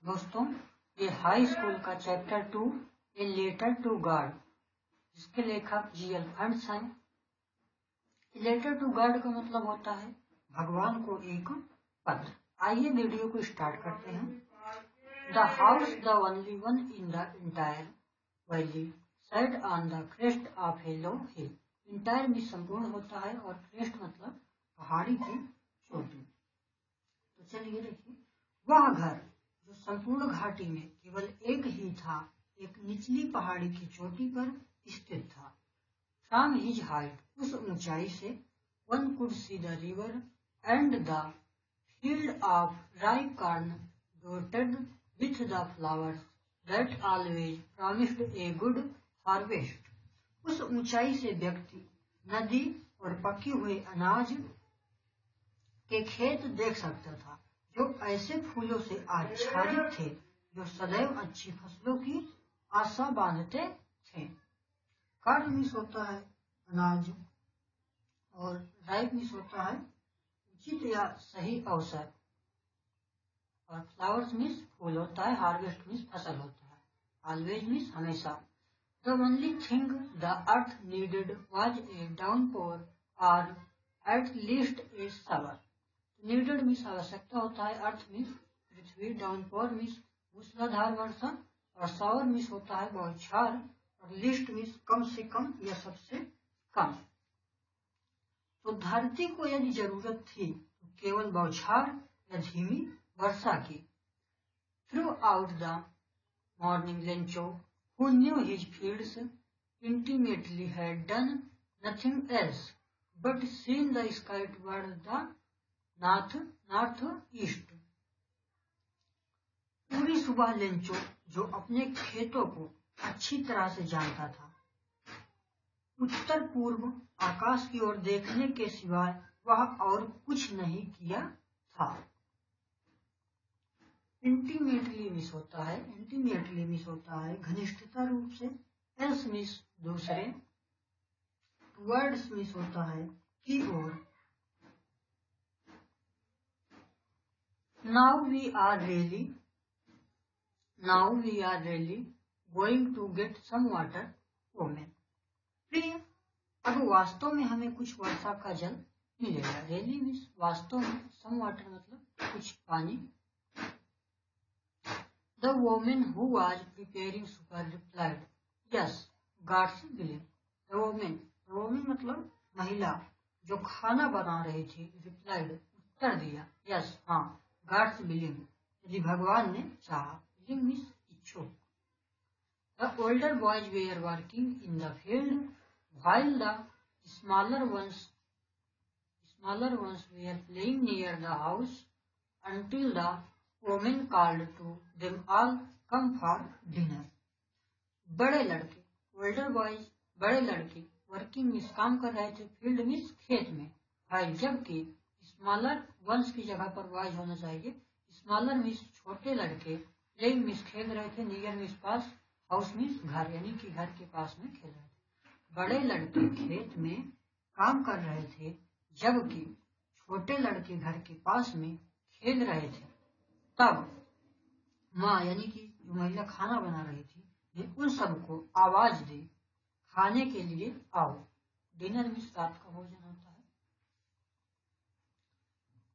दोस्तों, ये high school का chapter 2 a letter to God, जिसके लेखक जी.एल. हंट्स हैं। लेटर टू गॉड का मतलब होता है भगवान को एक पत्र। आइए वीडियो को स्टार्ट करते हैं। The house the only one in the entire valley set on the crest of A low hill. Entire भी संपूर्ण होता है और क्रेस्ट मतलब पहाड़ी की चोटी। तो चलिए देखिए, वह घर जो संपूर्ण घाटी में केवल एक ही था, एक निचली पहाड़ी की चोटी पर स्थित था। फ्रॉम हिज हाइट, उस ऊंचाई से, one could see the river and the field of ripe corn dotted with the flowers that always promised a good harvest. उस ऊंचाई से व्यक्ति नदी और पके हुए अनाज के खेत देख सकता था, जो ऐसे फूलों से आच्छादित थे जो सदैव अच्छी फसलों की आशा बांधते थे। कार्ड मिस होता है अनाज और राइप मिस होता है उचित या सही अवसर, और फ्लावर्स मिस फूल होता है, हार्वेस्ट मिस फसल होता है, ऑलवेज मिस हमेशा। The only thing the earth needed was a downpour or at least a shower. Needed means आवश्यकता होता है, अर्थ मिस पृथ्वी, डाउनपोर मिस मूसलाधार वर्षा, और शावर मिस होता है बौछार, और लिस्ट मिस कम से कम या सबसे कम। तो धरती को यदि जरूरत थी तो केवल बौछार या धीमी वर्षा की। Through out the morning Lencho who knew his fields intimately had done nothing else but seen the sky toward the north east. पूरी सुबह लेंचो, जो अपने खेतों को अच्छी तरह से जानता था, उत्तर पूर्व आकाश की ओर देखने के सिवाय वह और कुछ नहीं किया था। इंटीमेटली मिस होता है, इंटीमेटली मिस होता है घनिष्ठता रूप से, एल्स मिस दूसरे, टुवर्ड्स मिस होता है की ओर। Now we are really going to get some water, woman. प्रिय, अब वास्तव में हमें कुछ वर्षा का जल मिलेगा। रेली मीन्स वास्तव में, सम वाटर मतलब कुछ पानी। The woman who was preparing supper replied, yes, God's willing. The woman मतलब महिला जो खाना बना रही थी, replied उत्तर दिया, yes, हाँ, God's willing, यदि भगवान ने चाहा। willing means इच्छुक। The older boys were working in the field while the smaller ones were playing near the house until the woman called to them all come for dinner. बड़े लड़के, older boys बड़े लड़के, working miss काम कर रहे थे, field miss खेत में, while जबकि स्मॉलर वंस की जगह पर वाइज होना चाहिए, स्मॉलर मिस छोटे लड़के, प्लेइंग मिस खेल रहे थे, नियर मिस पास, हाउस मिस घर, यानी कि घर के पास में खेल रहे थे। बड़े लड़के खेत में काम कर रहे थे, जबकि छोटे लड़के घर के पास में खेल रहे थे। तब माँ, यानी कि जो महिला खाना बना रही थी, ने उन सबको आवाज दी, खाने के लिए आओ। डिनर मिस रात का भोजन होता है।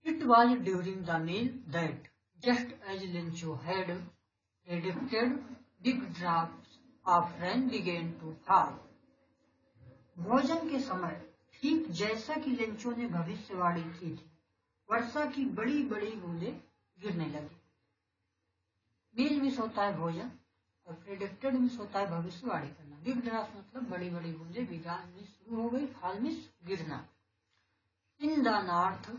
It was during the meal that, just as Lencho had predicted, big drops of rain began to fall. भोजन के समय, ठीक जैसा कि लेंचो ने भविष्यवाणी की थी, वर्षा की बड़ी बड़ी बूंदें गिरने लगी। मील मिस होता है भोजन, और प्रेडिक्टेड मिस होता है भविष्यवाणी करना। बिग ड्रॉप्स मतलब बड़ी बड़ी बूंदें, बिगान मिस शुरू हो गई, फॉल मिस गिरना। In the north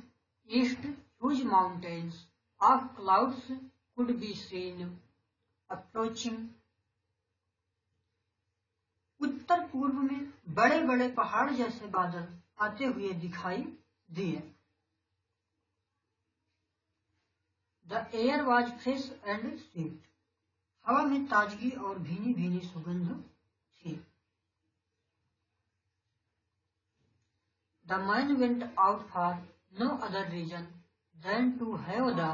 east huge mountains of clouds could be seen approaching. उत्तर पूर्व में बड़े बड़े पहाड़ जैसे बादल आते हुए दिखाई दिए। The air was fresh and sweet. हवा में ताजगी और भीनी भीनी सुगंध थी। The man went out for no other reason than to have the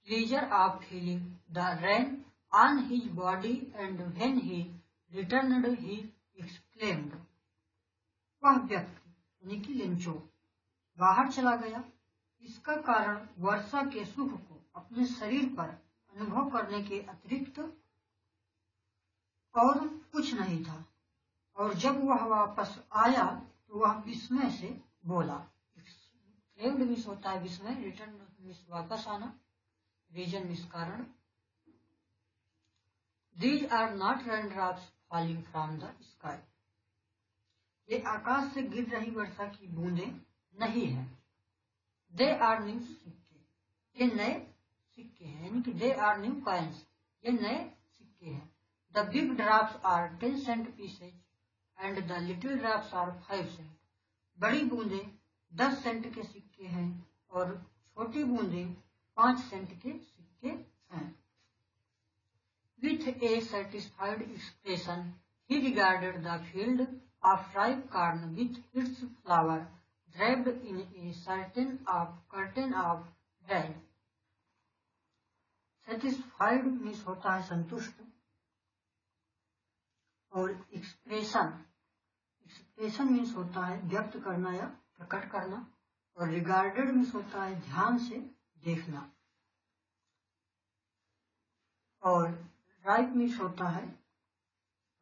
pleasure of feeling the rain on his body, and when he returned he exclaimed. वह व्यक्ति यानी कि लेंचो बाहर चला गया। इसका कारण वर्षा के सुख को अपने शरीर पर अनुभव करने के अतिरिक्त और कुछ नहीं था, और जब वह वापस आया तो वह विस्मय से बोला। एक्सक्लेम्ड मीन्स होता है विस्मय, रिटर्न मीन्स वापस आना, रीजन मीन्स कारण। These are not raindrops falling from the sky. ये आकाश से गिर रही वर्षा की बूंदें नहीं है। They are new सिक्के, ये नए सिक्के हैं, यानी कि they are new coins, ये नए सिक्के हैं। The big drops are 10 cent pieces and the little drops are 5 cent. बड़ी बूंदें 10 सेंट के सिक्के हैं और छोटी बूंदें 5 सेंट के सिक्के हैं। With a satisfied expression, he regarded the field of ripe corn with its flower draped in a curtain of rain. Satisfied means होता है संतुष्ट, और एक्सप्रेशन मीन्स होता है व्यक्त करना या प्रकट करना, और रिगार्डेड मीन्स होता है ध्यान से देखना, और राइप मीन्स होता है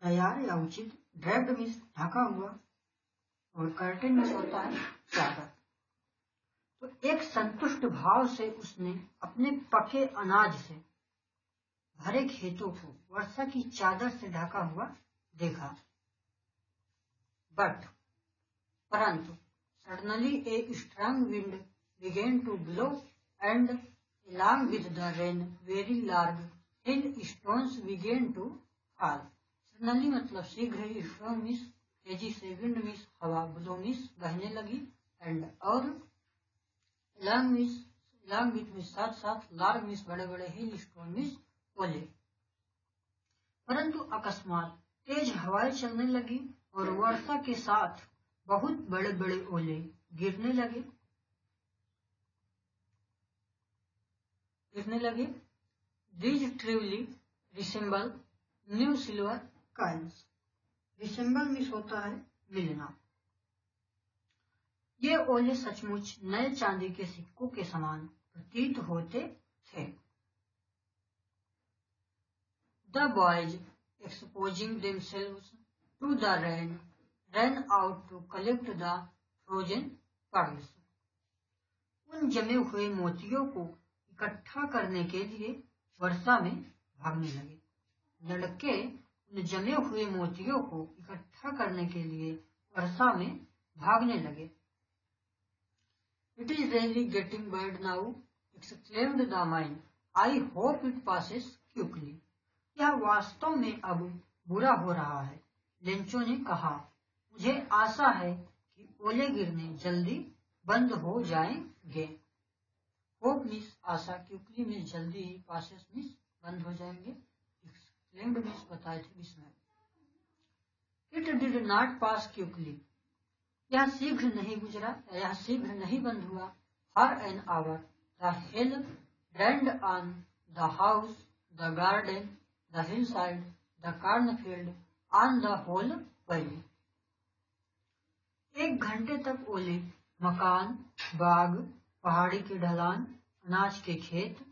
तैयार या उचित, ड्रेप्ड मीन्स ढका हुआ, और कर्टेन मीन्स होता है चादर। तो एक संतुष्ट भाव से उसने अपने पके अनाज से भरे खेतों को वर्षा की चादर से ढका हुआ देखा। बट परंतु suddenly a strong wind began to blow, and along with the rain very large hailstones began to fall. Suddenly मतलब शीघ्र ही, strong मीन्स तेजी से, विंड मीन्स हवा, ब्लो मीन्स बहने लगी, एंड और along with मीन्स साथ साथ, लार्ज मीन्स बड़े बड़े, hailstone मीन्स ओले। परंतु अकस्मात तेज हवाएं चलने लगी और वर्षा के साथ बहुत बड़े बड़े ओले गिरने लगे। These truly resemble new silver coins. Resemble means होता है मिलना। ये ओले सचमुच नए चांदी के सिक्कों के समान प्रतीत होते थे। The boys, exposing themselves to the rain, ran out to collect the frozen pearls. उन जमे हुए मोतियों को इकट्ठा करने के लिए वर्षा में भागने लगे। लड़के उन जमे हुए मोतियों को इकट्ठा करने के लिए वर्षा में भागने लगे। It is really getting bad now, exclaimed the man. I hope it passes quickly. यह वास्तव में अब बुरा हो रहा है, लेंचो ने कहा। मुझे आशा है कि ओले गिरने जल्दी बंद हो जाएंगे। होप मीन्स आशा, क्विकली मीन्स जल्दी ही, पासेस मीन्स बंद हो जाएंगे, एक्सक्लेम्ड मीन्स बताए थे विस्मय। It did not pass quickly, यह शीघ्र नहीं गुजरा, यह शीघ्र नहीं बंद हुआ। For an hour the hail rained on the house, the garden, the hillside, the cornfield, on the whole valley. एक घंटे तक ओले मकान, बाग, पहाड़ी के ढलान, अनाज के खेत,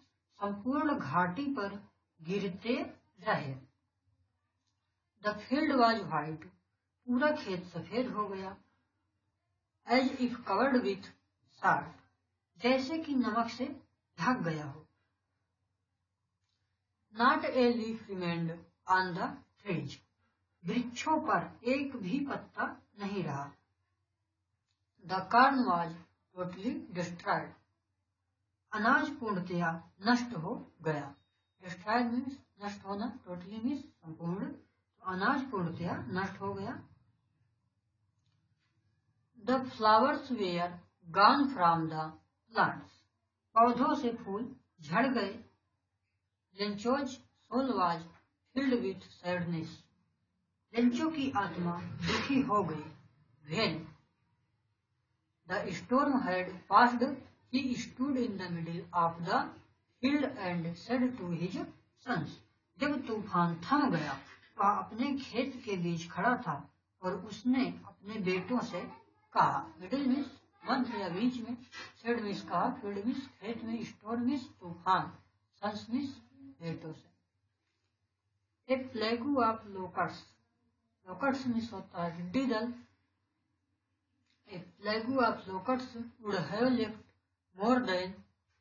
संपूर्ण घाटी पर गिरते रहे। The field was white, पूरा खेत सफेद हो गया। As if covered with salt, जैसे कि नमक से ढक गया हो। Not a leaf remained on the trees. वृक्षों पर एक भी पत्ता नहीं रहा। The corn was totally destroyed. अनाज पूर्णतया नष्ट हो गया। Destroyed means नष्ट होना, totally means संपूर्ण, तो अनाज पूर्णतया नष्ट हो गया। The flowers were gone from the plants. पौधों से फूल झड़ गए। Lencho's soul was filled with sadness. Lencho की आत्मा दुखी हो गई। When the storm had passed, he stood in the middle of the filled and said to his sons. जब तूफान थम गया, वह अपने खेत के बीच खड़ा था और उसने अपने बेटों से कहा। मिडिल मीन्स मध्य या बीच में, सेड मीन्स कहा, फील्ड मीन्स खेत में, स्टोर्म मीन्स तूफान, सन्स मीन्स बेटों से। A plague of locusts, locusts means होता है टिड्डी दल। A plague of locusts would have left more than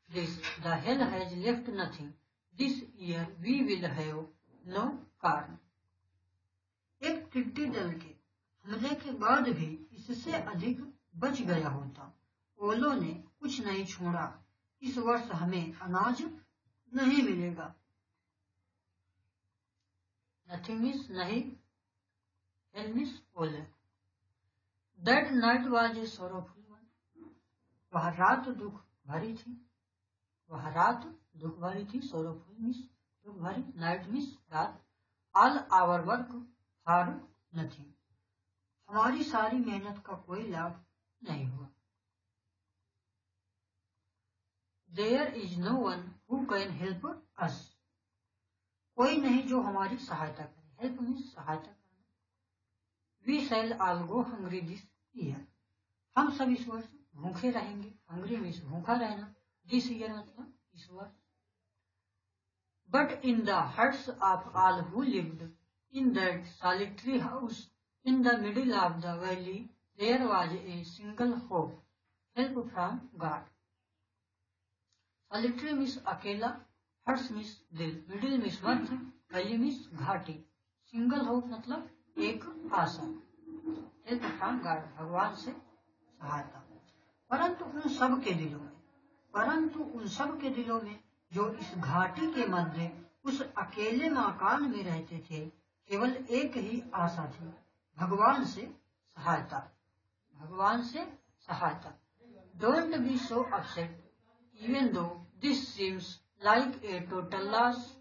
this, the hail has left nothing, this year we will have no corn. एक टिड्डी दल के हमले के बाद भी इससे अधिक बच गया होता। ओलों ने कुछ नहीं छोड़ा, इस वर्ष हमें अनाज नहीं मिलेगा। नथिंग मीन्स नहीं, हेल मीन्स ओले। That night was a sorrowful one, वह रात दुख भरी थी, वह रात दुख भरी थी। सोरोफुल मीन्स दुख भरी, नाइट मीन्स रात। All our work for nothing, हमारी सारी मेहनत का कोई लाभ नहीं हुआ। There is no one who can help us, कोई नहीं जो हमारी सहायता करे। हेल्प मीन्स सहायता करना। We shall all go hungry this year, हम सब इस वर्ष भूखे रहेंगे। हंग्री मीन्स भूखा रहना, दिस ईयर मतलब इस वर्ष। But in the hearts of all who lived in that solitary house in the middle of the valley there was a single hope, help from God. Solitary means अकेला, hearts means दिल, middle means मध्य, valley means घाटी, single hope मतलब एक आशा, help from God भगवान से सहायता। परंतु उन सब के दिलों में जो इस घाटी के मध्य उस अकेले मकान में रहते थे, केवल एक ही आशा थी, भगवान से सहायता, भगवान से सहायता। Don't be so upset even though this seems like a total loss.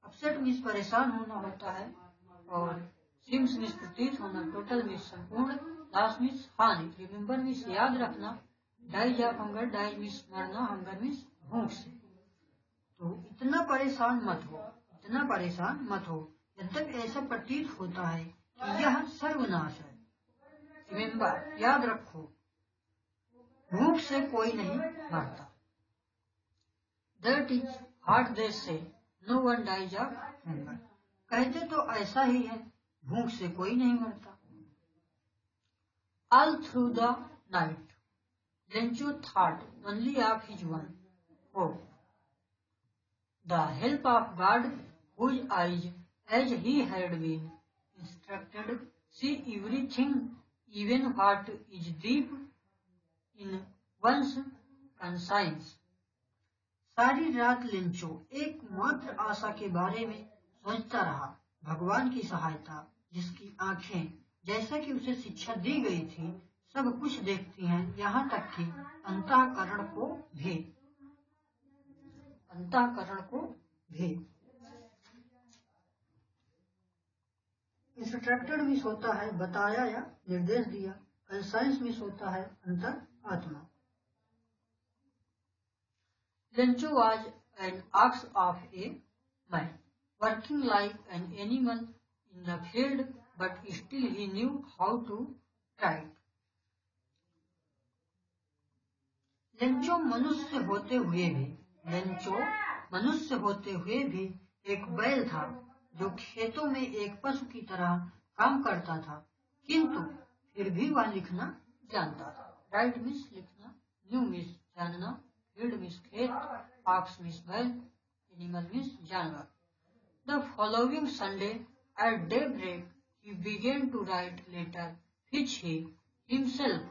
Upset means परेशान होना होता है, और सीम्स मीन्स प्रतीत होना, टोटल मीन्स संपूर्ण, लॉस मीन्स हानि, रिमेम्बर मीन्स याद रखना, dies of hunger, dies means मरना, हंगर मीन्स भूख से। तो इतना परेशान मत हो, यद्यपि ऐसा प्रतीत होता है कि यह सर्वनाश है। रिमेम्बर याद रखो, भूख से कोई नहीं मरता। That is what they say, no one dies of hunger, कहते तो ऐसा ही है, भूख से कोई नहीं मरता। All through the night Lencho thought only of his one hope, the help of God whose eyes as he had been instructed see everything even what is deep in one's conscience. सारी रात Lencho एकमात्र आशा के बारे में सोचता रहा, भगवान की सहायता, जिसकी आंखें जैसा कि उसे शिक्षा दी गई थी सब कुछ देखती हैं, यहाँ तक कि अंतःकरण को भी। इंस्ट्रक्टेड मीन्स होता है बताया या निर्देश दिया, कंसाइंस मीन्स होता है अंतर आत्मा। Lencho was an ox of a man, working like an animal in the field, but still he knew how to ride. Lencho मनुष्य होते हुए भी एक बैल था, जो खेतों में एक पशु की तरह काम करता था, किंतु फिर भी वह लिखना जानता था। राइट मीन्स लिखना, न्यू मीन्स जानना, फील्ड मीन्स खेत, ऑक्स मीन्स बैल, एनिमल मीन्स जानवर। The following Sunday at daybreak he began to write letter which he himself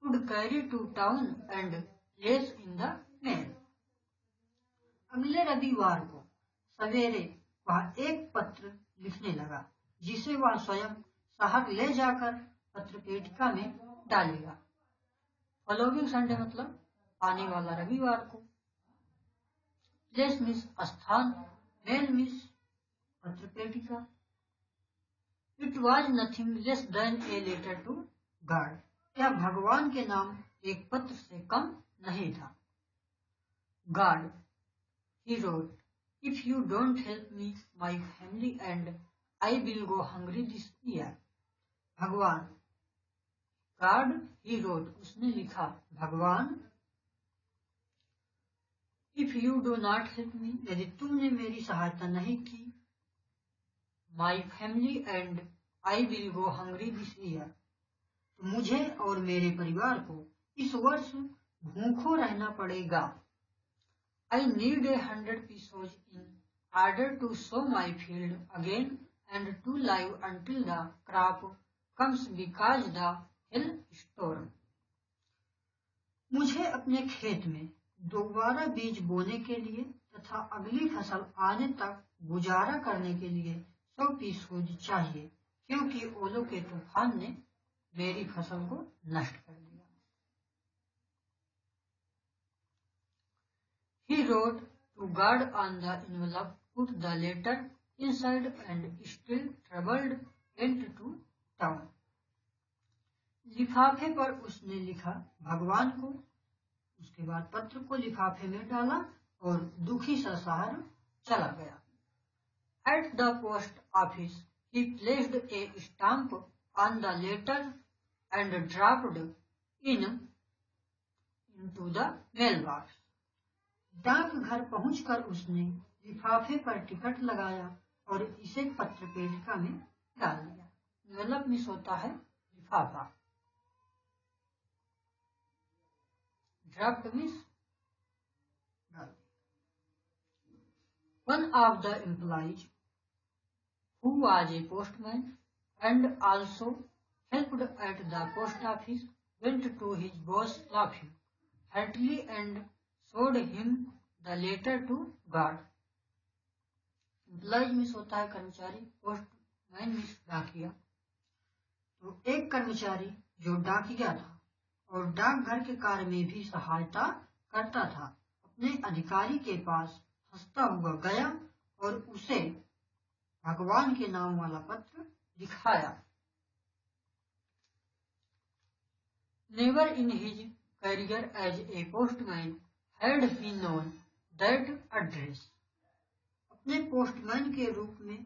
would carry to town and place in the mail. अगले रविवार को सवेरे वह एक पत्र लिखने लगा, जिसे वह स्वयं शहर ले जाकर पत्रपेटिका में डालेगा। फॉलोइंग संडे मतलब आने वाला रविवार को। प्लेस मीन्स स्थान, मेल मीन्स पत्रपेटिका। It was nothing less than a letter to God, यह भगवान के नाम एक पत्र से कम नहीं था। God He wrote, "If you don't help me, my family and I will go hungry this year." भगवान, God, he wrote, उसने लिखा, भगवान, if you do not help me, यदि तुमने मेरी सहायता नहीं की, my family and I will go hungry this year, तो मुझे और मेरे परिवार को इस वर्ष भूखों रहना पड़ेगा. I need 100 pesos in order to sow my field again and to live until the crop comes because the hailstorm. मुझे अपने खेत में दोबारा बीज बोने के लिए तथा अगली फसल आने तक गुजारा करने के लिए 100 पीसोज चाहिए, क्योंकि ओलों के तूफान ने मेरी फसल को नष्ट कर दिया. He wrote to God on the envelope, put the letter inside and still troubled went to town. लिफाफे पर उसने लिखा भगवान को, उसके बाद पत्र को लिफाफे में डाला और दुखी सा शहर चला गया. At the post office, he placed a stamp on the letter and dropped into the mailbox. डाकघर पहुंचकर उसने लिफाफे पर टिकट लगाया और इसे पत्र पेटिका में डाल दिया. एनवेलप मीन्स होता है लिफाफा. ड्राफ्ट मीन्स डाल दिया. One of the employees, who was a postman and also helped at the post office, went to his boss laughing heartily and showed him the letter to God. Employees means होता है कर्मचारी, postman means डाकिया. तो एक कर्मचारी जो डाकिया था और डाकघर के कार्य में भी सहायता करता था, अपने अधिकारी के पास हंसता हुआ गया और उसे भगवान के नाम वाला पत्र दिखाया. Never in his career as a postman had he known that address. अपने पोस्टमैन के रूप में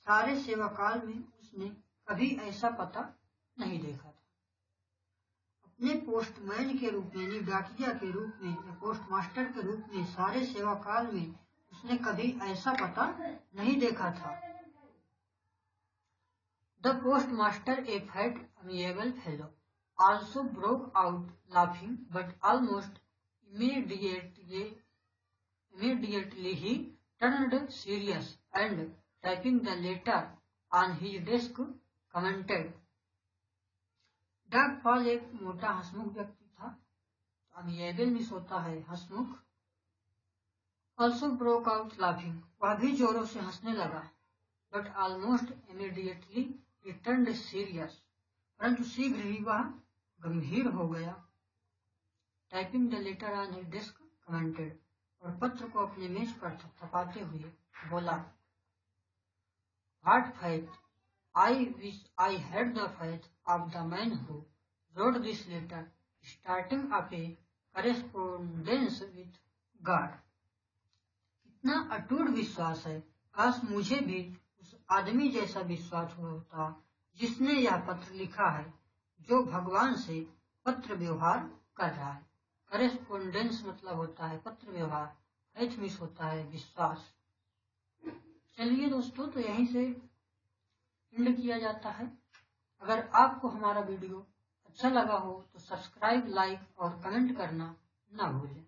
सारे सेवा काल में उसने कभी ऐसा पता नहीं देखा था. अपने पोस्टमैन के रूप में, डाकिया के रूप में या पोस्टमास्टर के रूप में सारे सेवा काल में उसने कभी ऐसा पता नहीं देखा था. The postmaster, a fat, amiable fellow, also broke out laughing, but almost immediately he turned serious and typing the letter on his desk commented. डाकपाल एक मोटा हंसमुख व्यक्ति था. अमिएबल मीन्स होता है हंसमुख. ऑल्सो ब्रोक आउट लाफिंग, वह भी जोरों से हंसने लगा. But almost immediately he turned serious, परंतु शीघ्र ही वह गंभीर हो गया. Typing the letter on his desk commented, और पत्र को अपने मेज पर थपथपाते हुए बोला, what faith, I wish I had the faith of the man who wrote this letter, starting up a correspondence with God. कितना अटूट विश्वास है, काश मुझे भी उस आदमी जैसा विश्वास होता जिसने यह पत्र लिखा है, जो भगवान से पत्र व्यवहार कर रहा है. करेस्पोंडेंस मतलब होता है पत्र व्यवहार, फेथ मीन्स होता है विश्वास. चलिए दोस्तों, तो यहीं से एंड किया जाता है. अगर आपको हमारा वीडियो अच्छा लगा हो तो सब्सक्राइब, लाइक और कमेंट करना ना भूलें.